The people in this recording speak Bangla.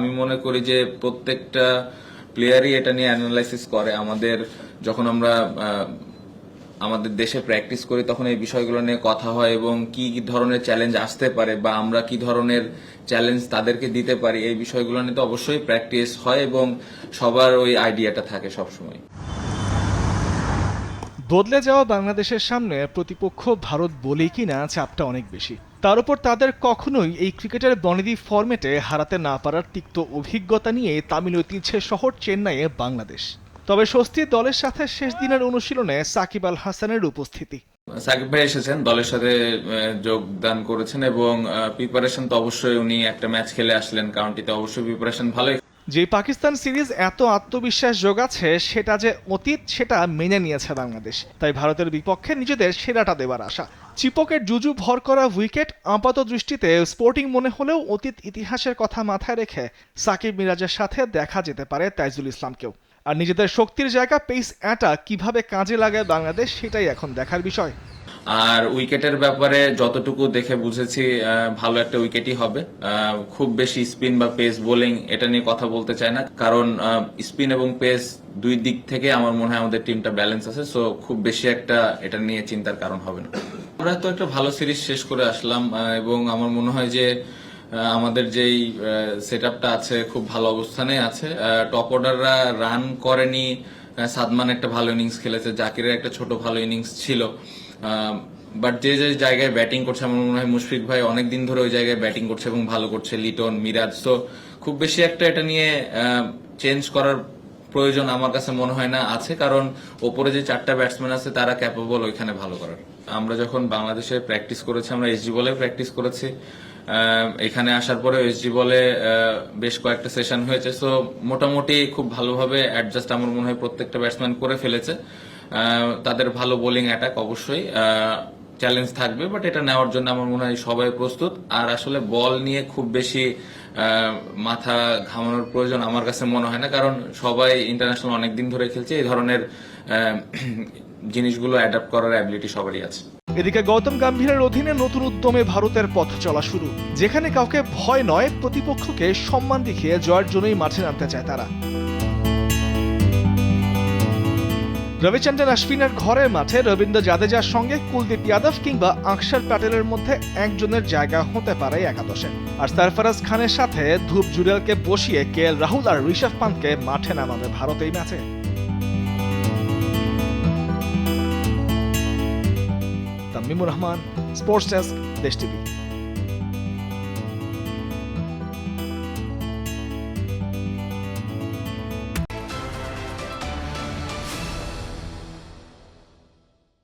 আমি মনে করি যে প্রত্যেকটা প্লেয়ারই এটা নিয়ে অ্যানালাইসিস করে। যখন আমরা আমাদের দেশে প্র্যাকটিস করি তখন এই বিষয়গুলো নিয়ে কথা হয় এবং কি কি ধরনের চ্যালেঞ্জ আসতে পারে বা আমরা কি ধরনের চ্যালেঞ্জ তাদেরকে দিতে পারি, এই বিষয়গুলো নিয়ে তো অবশ্যই প্র্যাকটিস হয় এবং সবার ওই আইডিয়াটা থাকে সবসময়। বদলে যাওয়া বাংলাদেশের সামনে প্রতিপক্ষ ভারত বলেই কিনা চাপটা অনেক বেশি। তার উপর তাদের কখনোই এই ক্রিকেটের বনেদি ফরম্যাটে হারাতে না পারার তিক্ত অভিজ্ঞতা নিয়ে তামিল ঐতিহ্যের শহর চেন্নাইয়ে বাংলাদেশ। তবে স্বস্তির দলের সাথে শেষ দিনের অনুশীলনে সাকিব আল হাসানের উপস্থিতি। সাকিব ভাই এসেছেন, দলের সাথে যোগদান করেছেন এবং প্রিপারেশন তো অবশ্যই, উনি একটা ম্যাচ খেলে আসলেন, কাউন্টিতে অবশ্যই প্রিপারেশন ভালোই। যে পাকিস্তান সিরিজ এত আত্মবিশ্বাস যোগাচ্ছে সেটা যে অতীত সেটা মেনে নিয়েছে বাংলাদেশ, তাই ভারতের বিপক্ষে নিজেদের সেরাটা দেবার আশা। চিপকের জুজু ভর করা উইকেট আপাত দৃষ্টিতে স্পোর্টিং মনে হলেও অতীত ইতিহাসের কথা মাথায় রেখে সাকিব মিরাজের সাথে দেখা যেতে পারে তাইজুল ইসলামকেও। আর নিজেদের শক্তির জায়গা পেস অ্যাটাক কিভাবে কাজে লাগায় বাংলাদেশ, সেটাই এখন দেখার বিষয়। আর উইকেটের ব্যাপারে যতটুকু দেখে বুঝেছি ভালো একটা উইকেটই হবে। খুব বেশি স্পিন বা পেস বোলিং এটা নিয়ে কথা বলতে চাই না, কারণ স্পিন এবং পেস দুই দিক থেকে আমার মনে হয় আমাদের টিমটা ব্যালেন্স আছে, সো খুব বেশি একটা এটা নিয়ে চিন্তার কারণ হবে না। আমরা তো একটা ভালো সিরিজ শেষ করে আসলাম এবং আমার মনে হয় যে আমাদের যেই সেট আপটা আছে খুব ভালো অবস্থানে আছে। টপ অর্ডাররা রান করেনি, সাদমান একটা ভালো ইনিংস খেলেছে, জাকিরের একটা ছোট ভালো ইনিংস ছিল, বাট যে যে জায়গায় ব্যাটিং করছে আমার মনে হয় মুশফিক ভাই অনেকদিন ধরে ওই জায়গায় ব্যাটিং করছে এবং ভালো করছে, লিটন, মিরাজ। তো খুব বেশি একটা এটা নিয়ে চেঞ্জ করার প্রয়োজন আমার কাছে মনে হয় না আছে, কারণ ওপরে যে চারটা ব্যাটসম্যান আছে তারা ক্যাপেবল ওইখানে ভালো করার। আমরা যখন বাংলাদেশে প্র্যাকটিস করেছি আমরা এসজি বলে প্র্যাকটিস করেছি, এখানে আসার পরে এসজি বলে বেশ কয়েকটা সেশন হয়েছে, সো মোটামুটি খুব ভালোভাবে অ্যাডজাস্ট আমার মনে হয় প্রত্যেকটা ব্যাটসম্যান করে ফেলেছে। তাদের ভালো বোলিং অ্যাটাক অবশ্যই চ্যালেঞ্জ থাকবে, বাট এটা নেওয়ার জন্য আমার মনে হয় সবাই প্রস্তুত। আর আসলে বল নিয়ে খুব বেশি মাথা ঘামানোর প্রয়োজন আমার কাছে মনে হয় না, কারণ সবাই ইন্টারন্যাশনাল অনেকদিন ধরে খেলছে, এই ধরনের জিনিসগুলো অ্যাডাপ্ট করার অ্যাবিলিটি সবারই আছে। এদিকে গৌতম গম্ভীরের অধীনে নতুন উদ্যমে ভারতের পথ চলা শুরু, যেখানে কাউকে ভয় নয়, প্রতিপক্ষকে সম্মান দেখিয়ে জয়ের জন্যই মাঠে নামতে চায় তারা। রবিচন্দ্রন অশ্বিনের ঘরের মাঠে রবীন্দ্র জাদেজার সঙ্গে কুলদীপ যাদব কিংবা আকসার প্যাটেলের মধ্যে একজনের জায়গা হতে পারে একাদশে। আর সারফারাজ খানের সাথে ধূপ জুড়েলকে বসিয়ে কেএল রাহুল আর ঋষভ পান্তকে মাঠে নামাবে ভারত এই ম্যাচে। তামিমুর রহমান, স্পোর্টস ডেস্ক, দেশ টিভি।